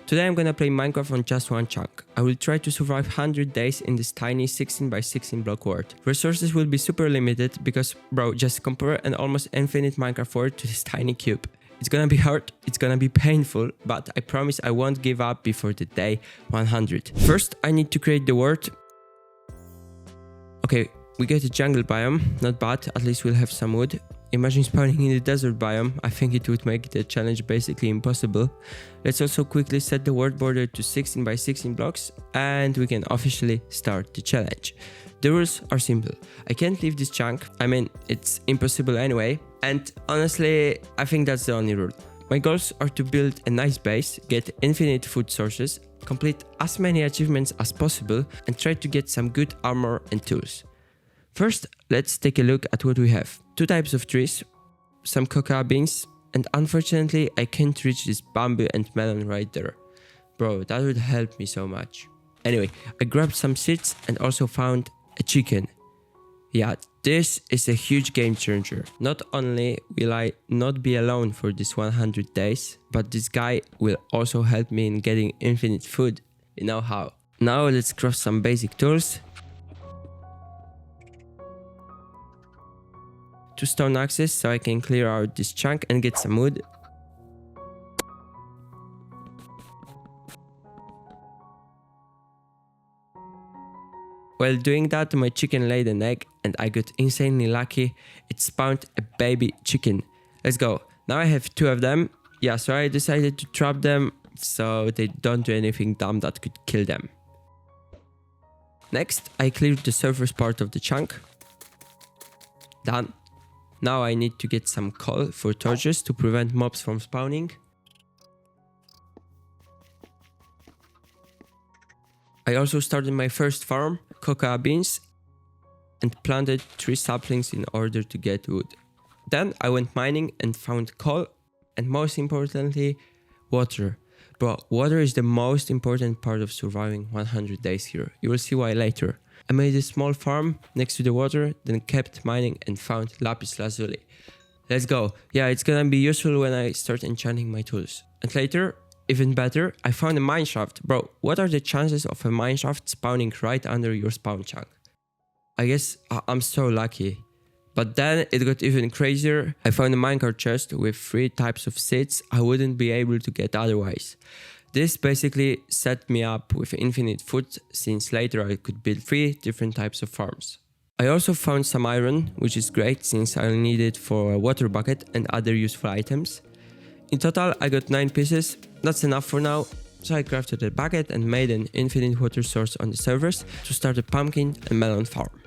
Today I'm gonna play Minecraft on just one chunk. I will try to survive 100 days in this tiny 16 by 16 block world. Resources will be super limited because, bro, just compare an almost infinite Minecraft world to this tiny cube. It's gonna be hard, it's gonna be painful, but I promise I won't give up before the day 100. First, I need to create the world. Okay, we get a jungle biome, not bad, at least we'll have some wood. Imagine spawning in the desert biome, I think it would make the challenge basically impossible. Let's also quickly set the world border to 16 by 16 blocks and we can officially start the challenge. The rules are simple. I can't leave this chunk, I mean it's impossible anyway, and honestly I think that's the only rule. My goals are to build a nice base, get infinite food sources, complete as many achievements as possible and try to get some good armor and tools. First, let's take a look at what we have. 2 types of trees, some cocoa beans, and unfortunately I can't reach this bamboo and melon right there. Bro, that would help me so much. Anyway, I grabbed some seeds and also found a chicken. Yeah, this is a huge game changer. Not only will I not be alone for this 100 days, but this guy will also help me in getting infinite food. You know how. Now let's craft some basic tools. 2 stone axes so I can clear out this chunk and get some wood. While doing that, my chicken laid an egg and I got insanely lucky. It spawned a baby chicken. Let's go. Now I have 2 of them. Yeah, so I decided to trap them so they don't do anything dumb that could kill them. Next, I cleared the surface part of the chunk. Done. Now I need to get some coal for torches to prevent mobs from spawning. I also started my first farm, cocoa beans, and planted 3 saplings in order to get wood. Then I went mining and found coal and most importantly, water. Bro, water is the most important part of surviving 100 days here. You will see why later. I made a small farm next to the water, then kept mining and found lapis lazuli. Let's go. Yeah, it's gonna be useful when I start enchanting my tools. And later, even better, I found a mineshaft. Bro, what are the chances of a mineshaft spawning right under your spawn chunk? I guess I'm so lucky. But then it got even crazier. I found a minecart chest with 3 types of seeds I wouldn't be able to get otherwise. This basically set me up with infinite food since later I could build 3 different types of farms. I also found some iron, which is great since I'll need it for a water bucket and other useful items. In total I got 9 pieces, that's enough for now, so I crafted a bucket and made an infinite water source on the servers to start a pumpkin and melon farm.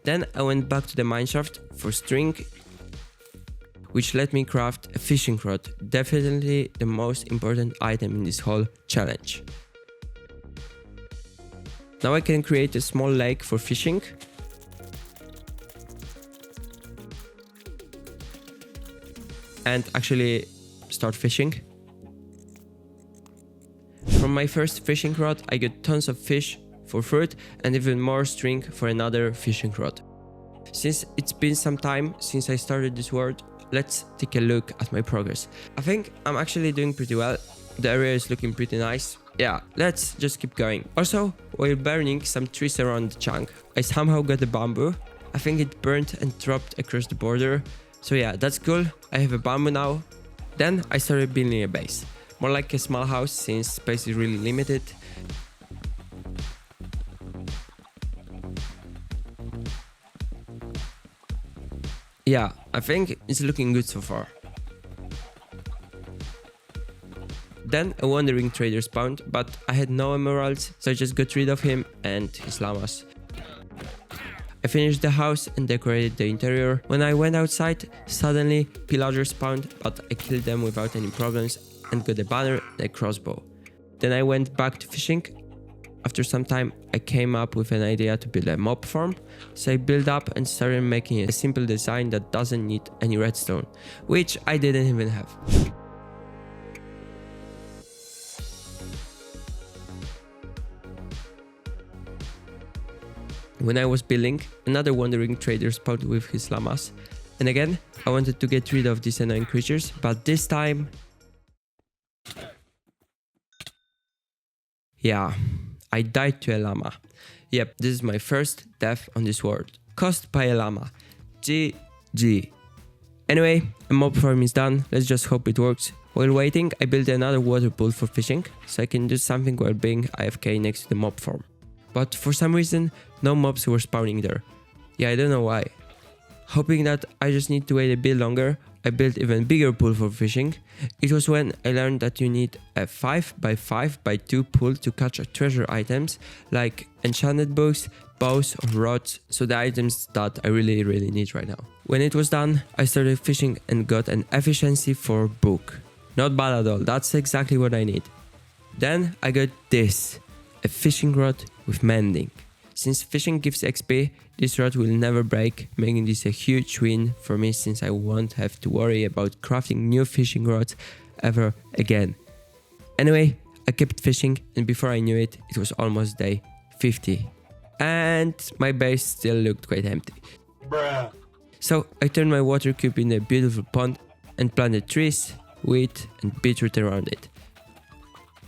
Then I went back to the mineshaft for string, which let me craft a fishing rod, definitely the most important item in this whole challenge. Now I can create a small lake for fishing. And actually start fishing. From my first fishing rod I got tons of fish for fruit and even more string for another fishing rod. Since it's been some time since I started this world, let's take a look at my progress. I think I'm actually doing pretty well. The area is looking pretty nice. Yeah, let's just keep going. Also, while burning some trees around the chunk, I somehow got a bamboo. I think it burned and dropped across the border. So yeah, that's cool. I have a bamboo now. Then I started building a base. More like a small house since space is really limited. Yeah, I think it's looking good so far. Then a wandering trader spawned, but I had no emeralds, so I just got rid of him and his llamas. I finished the house and decorated the interior. When I went outside, suddenly pillagers spawned, but I killed them without any problems and got a banner and a crossbow. Then I went back to fishing. After some time, I came up with an idea to build a mob farm, so I built up and started making a simple design that doesn't need any redstone, which I didn't even have. When I was building, another wandering trader spawned with his llamas, and again, I wanted to get rid of these annoying creatures, but this time Yeah, I died to a llama. Yep, this is my first death on this world. Caused by a llama. GG. Anyway, a mob farm is done, let's just hope it works. While waiting, I built another water pool for fishing, so I can do something while being AFK next to the mob farm. But for some reason, no mobs were spawning there. Yeah, I don't know why. Hoping that I just need to wait a bit longer, I built even bigger pool for fishing. It was when I learned that you need a 5x5x2 pool to catch treasure items like enchanted books, bows or rods, so the items that I really need right now. When it was done, I started fishing and got an efficiency 4 book. Not bad at all, that's exactly what I need. Then I got this, a fishing rod with mending. Since fishing gives XP, this rod will never break, making this a huge win for me since I won't have to worry about crafting new fishing rods ever again. Anyway, I kept fishing and before I knew it, it was almost day 50. And my base still looked quite empty. Bruh. So I turned my water cube in a beautiful pond and planted trees, wheat and beetroot around it.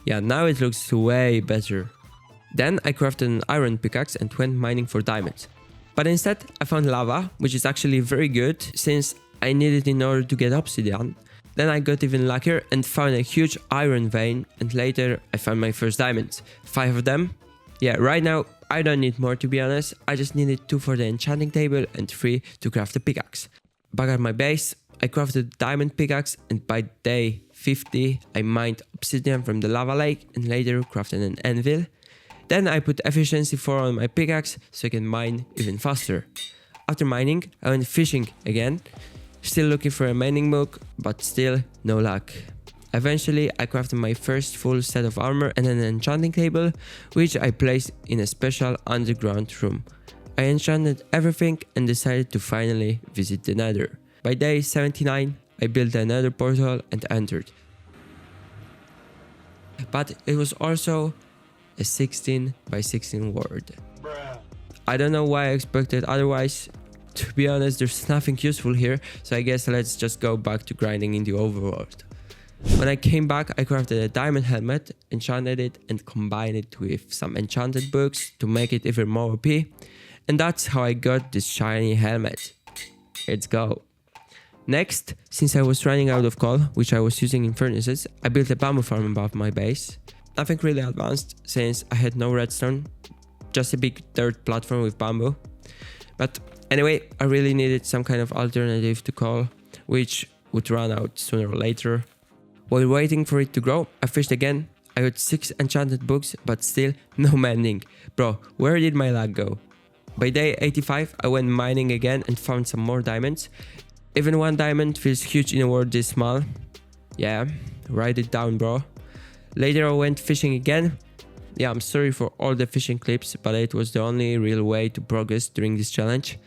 Yeah, now it looks way better. Then I crafted an iron pickaxe and went mining for diamonds. But instead I found lava, which is actually very good since I need it in order to get obsidian. Then I got even luckier and found a huge iron vein, and later I found my first diamonds. 5 of them. Yeah, right now I don't need more to be honest, I just needed 2 for the enchanting table and 3 to craft the pickaxe. Back at my base, I crafted a diamond pickaxe and by day 50 I mined obsidian from the lava lake and later crafted an anvil. Then I put efficiency 4 on my pickaxe so I can mine even faster. After mining, I went fishing again, still looking for a mining book, but still no luck. Eventually, I crafted my first full set of armor and an enchanting table, which I placed in a special underground room. I enchanted everything and decided to finally visit the Nether. By day 79, I built another portal and entered. But it was also a 16x16 world. I don't know why I expected otherwise. To be honest, there's nothing useful here, so I guess let's just go back to grinding in the overworld. When I came back, I crafted a diamond helmet, enchanted it and combined it with some enchanted books to make it even more OP. And that's how I got this shiny helmet. Let's go. Next, since I was running out of coal, which I was using in furnaces, I built a bamboo farm above my base. Nothing really advanced since I had no redstone, just a big dirt platform with bamboo. But anyway, I really needed some kind of alternative to coal, which would run out sooner or later. While waiting for it to grow, I fished again. I got 6 enchanted books, but still no mending. Bro, where did my luck go? By day 85, I went mining again and found some more diamonds. Even 1 diamond feels huge in a world this small. Yeah, write it down, bro. Later I went fishing again. Yeah, I'm sorry for all the fishing clips, but it was the only real way to progress during this challenge.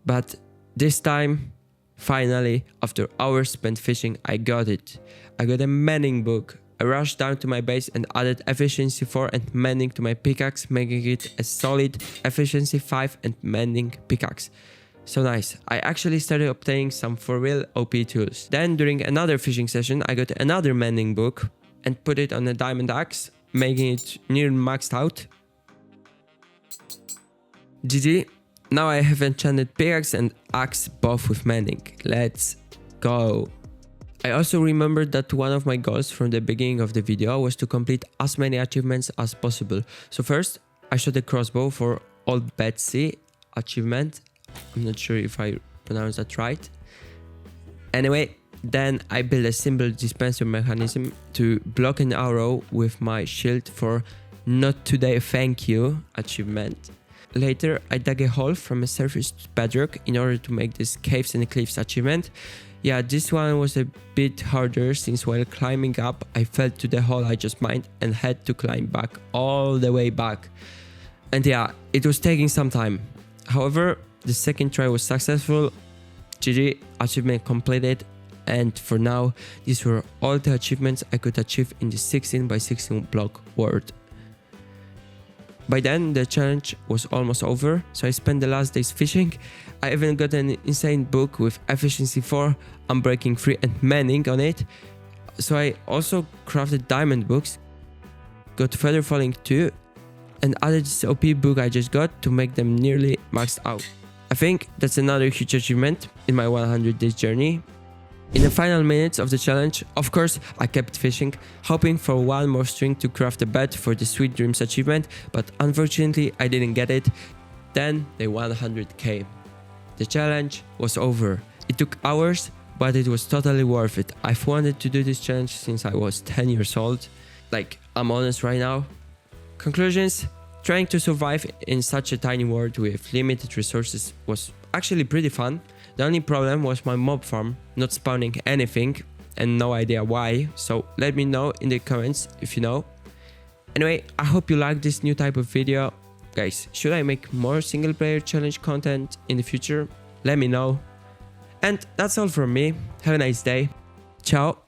But this time, finally, after hours spent fishing, I got it. I got a mending book. I rushed down to my base and added efficiency 4 and mending to my pickaxe, making it a solid efficiency 5 and mending pickaxe. So nice. I actually started obtaining some for real OP tools. Then during another fishing session, I got another mending book and put it on a diamond axe, making it near maxed out. GG. Now I have enchanted pickaxe and axe both with mending. Let's go. I also remembered that one of my goals from the beginning of the video was to complete as many achievements as possible. So first, I shot a crossbow for Old Betsy achievement. I'm not sure if I pronounced that right. Anyway, then I built a simple dispenser mechanism to block an arrow with my shield for Not Today Thank You achievement. Later, I dug a hole from a surfaced bedrock in order to make this Caves and Cliffs achievement. Yeah, this one was a bit harder since while climbing up, I fell to the hole I just mined and had to climb back all the way back. And yeah, it was taking some time. However, the second try was successful. GG, achievement completed. And for now, these were all the achievements I could achieve in the 16x16 block world. By then, the challenge was almost over, so I spent the last days fishing. I even got an insane book with efficiency 4, unbreaking 3 and mending on it. So I also crafted diamond books. got Feather Falling 2, and added this OP book I just got to make them nearly maxed out. I think that's another huge achievement in my 100 days journey. In the final minutes of the challenge, of course, I kept fishing, hoping for one more string to craft a bed for the Sweet Dreams achievement, but unfortunately I didn't get it. Then the 100 came. The challenge was over. It took hours, but it was totally worth it. I've wanted to do this challenge since I was 10 years old. Like, I'm honest right now. Conclusions: trying to survive in such a tiny world with limited resources was actually pretty fun. The only problem was my mob farm not spawning anything and no idea why, so let me know in the comments if you know. Anyway, I hope you like this new type of video. Guys, should I make more single player challenge content in the future? Let me know. And that's all from me. Have a nice day. Ciao.